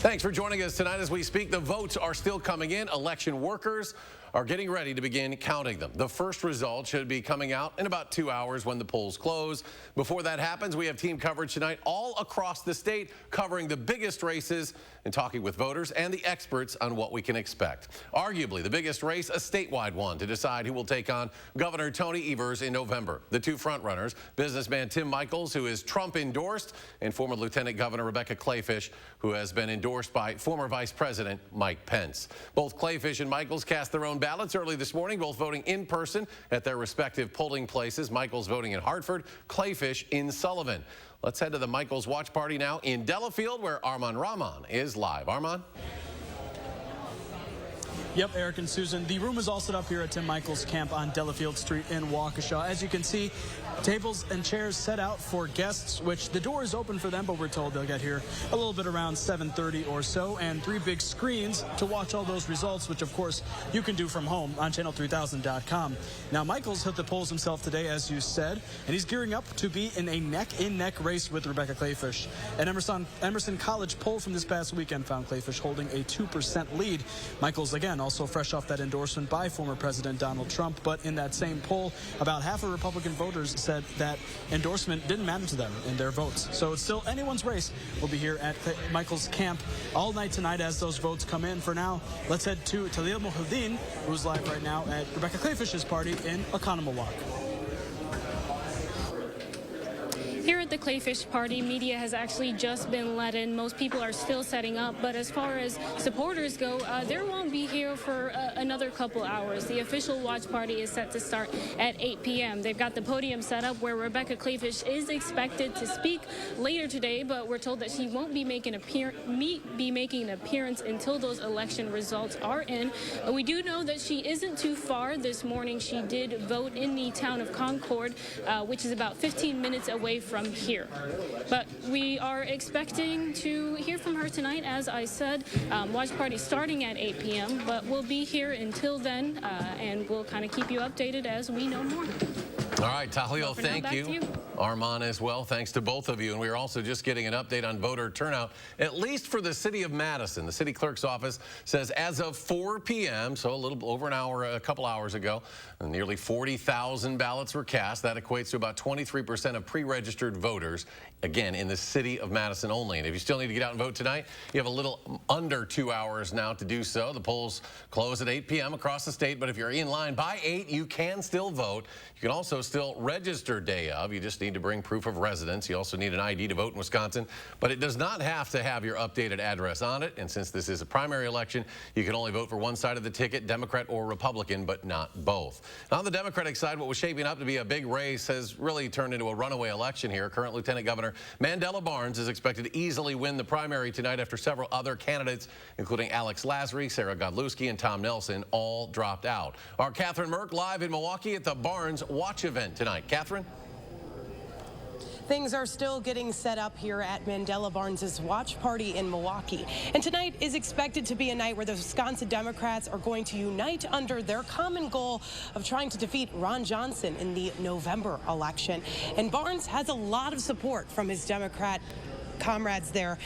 Thanks for joining us tonight as we speak. The votes are still coming in. Election workers are getting ready to begin counting them. The first result should be coming out in about 2 hours when the polls close. Before that happens, we have team coverage tonight all across the state covering the biggest races and talking with voters and the experts on what we can expect. Arguably the biggest race, a statewide one, to decide who will take on Governor Tony Evers in November. The two frontrunners, businessman Tim Michels, who is Trump endorsed, and former Lieutenant Governor Rebecca Kleefisch, who has been endorsed by former Vice President Mike Pence. Both Kleefisch and Michels cast their own ballots early this morning, both voting in person at their respective polling places. Michels voting in Hartford, Kleefisch in Sullivan. Let's head to the Michels watch party now in Delafield, where Arman Rahman is live. Arman? Yep, Eric and Susan. The room is all set up here at Tim Michels' camp on Delafield Street in Waukesha. As you can see, tables and chairs set out for guests, which the door is open for them, but we're told they'll get here a little bit around 7:30 or so, and 3 big screens to watch all those results, which of course you can do from home on channel3000.com. Now, Michels hit the polls himself today, as you said, and he's gearing up to be in a neck-in-neck race with Rebecca Kleefisch. An Emerson College poll from this past weekend found Kleefisch holding a 2% lead. Michels, again, also fresh off that endorsement by former President Donald Trump, but in that same poll, about half of Republican voters said that endorsement didn't matter to them in their votes. So it's still anyone's race. We'll be here at Michels' camp all night tonight as those votes come in. For now, let's head to Talia Mohaldin, who's live right now at Rebecca Kleefisch's party in Oconomowoc. Here at the Kleefisch party, media has actually just been let in. Most people are still setting up, but as far as supporters go, they won't be here for another couple hours. The official watch party is set to start at 8 p.m. They've got the podium set up where Rebecca Kleefisch is expected to speak later today, but we're told that she won't be making an appearance until those election results are in. We do know that she isn't too far. This morning she did vote in the town of Concord, which is about 15 minutes away from here. But we are expecting to hear from her tonight, as I said. Watch party starting at 8 p.m., but we'll be here until then, and we'll kind of keep you updated as we know more. All right, Tahlil, thank you. Arman as well, thanks to both of you. And we are also just getting an update on voter turnout, at least for the city of Madison. The city clerk's office says as of 4 p.m., so a little over an hour, a couple hours ago, nearly 40,000 ballots were cast. That equates to about 23% of pre-registered voters, again, in the city of Madison only. And if you still need to get out and vote tonight, you have a little under 2 hours now to do so. The polls close at 8 p.m. across the state, but if you're in line by 8, you can still vote. You can also still register day of. You just need to bring proof of residence. You also need an ID to vote in Wisconsin, but it does not have to have your updated address on it. And since this is a primary election, you can only vote for one side of the ticket, Democrat or Republican, but not both. Now, on the Democratic side, what was shaping up to be a big race has really turned into a runaway election here. Current Lieutenant Governor Mandela Barnes is expected to easily win the primary tonight after several other candidates, including Alex Lasry, Sarah Godlewski, and Tom Nelson, all dropped out. Our Catherine Merck live in Milwaukee at the Barnes Watch event tonight. Catherine? Things are still getting set up here at Mandela Barnes' watch party in Milwaukee. And tonight is expected to be a night where the Wisconsin Democrats are going to unite under their common goal of trying to defeat Ron Johnson in the November election. And Barnes has a lot of support from his Democrat comrades there,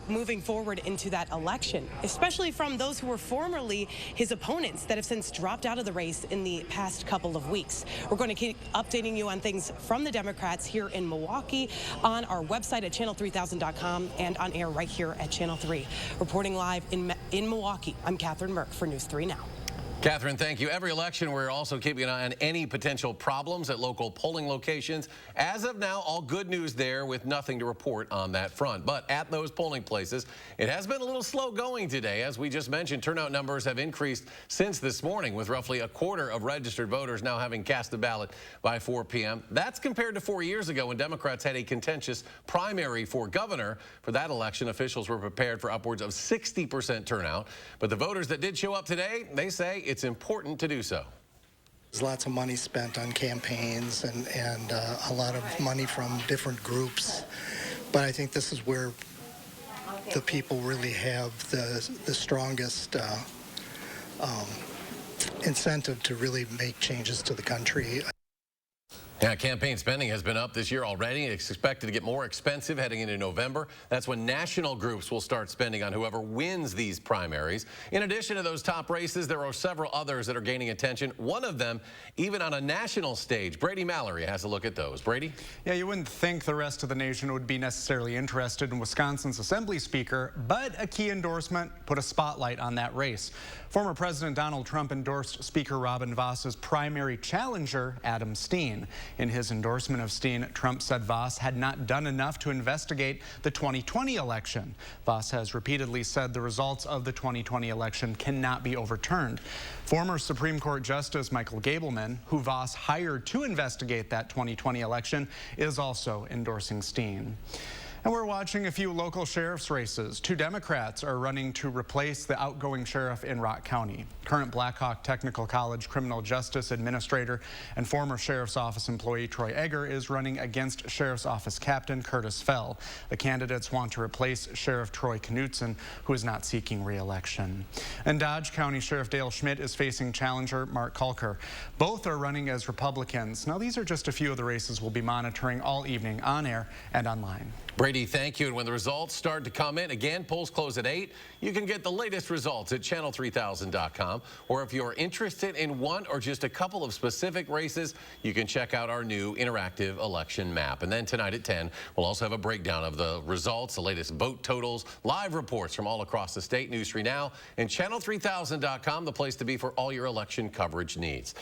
moving forward into that election, especially from those who were formerly his opponents that have since dropped out of the race in the past couple of weeks. We're going to keep updating you on things from the Democrats here in Milwaukee on our website at channel3000.com and on air right here at Channel 3. Reporting live in Milwaukee, I'm Catherine Merck for News 3 Now. Catherine, thank you. Every election, we're also keeping an eye on any potential problems at local polling locations. As of now, all good news there with nothing to report on that front. But at those polling places, it has been a little slow going today. As we just mentioned, turnout numbers have increased since this morning, with roughly a quarter of registered voters now having cast a ballot by 4 p.m. That's compared to 4 years ago when Democrats had a contentious primary for governor. For that election, officials were prepared for upwards of 60% turnout. But the voters that did show up today, they say it's important to do so. There's lots of money spent on campaigns and a lot of money from different groups. But I think this is where the people really have the strongest incentive to really make changes to the country. Yeah, campaign spending has been up this year already. It's expected to get more expensive heading into November. That's when national groups will start spending on whoever wins these primaries. In addition to those top races, there are several others that are gaining attention. One of them, even on a national stage. Brady Mallory has a look at those. Brady? Yeah, you wouldn't think the rest of the nation would be necessarily interested in Wisconsin's Assembly Speaker, but a key endorsement put a spotlight on that race. Former President Donald Trump endorsed Speaker Robin Voss's primary challenger, Adam Steen. In his endorsement of Steen, Trump said Voss had not done enough to investigate the 2020 election. Voss has repeatedly said the results of the 2020 election cannot be overturned. Former Supreme Court Justice Michael Gableman, who Voss hired to investigate that 2020 election, is also endorsing Steen. And we're watching a few local sheriff's races. 2 Democrats are running to replace the outgoing sheriff in Rock County. Current Blackhawk Technical College criminal justice administrator and former sheriff's office employee Troy Egger is running against sheriff's office captain Curtis Fell. The candidates want to replace Sheriff Troy Knutson, who is not seeking re-election. And Dodge County Sheriff Dale Schmidt is facing challenger Mark Kalker. Both are running as Republicans. Now, these are just a few of the races we'll be monitoring all evening on air and online. Brady, thank you. And when the results start to come in, again, polls close at 8. You can get the latest results at channel3000.com. Or if you're interested in one or just a couple of specific races, you can check out our new interactive election map. And then tonight at 10, we'll also have a breakdown of the results, the latest vote totals, live reports from all across the state, News 3 Now, and channel3000.com, the place to be for all your election coverage needs.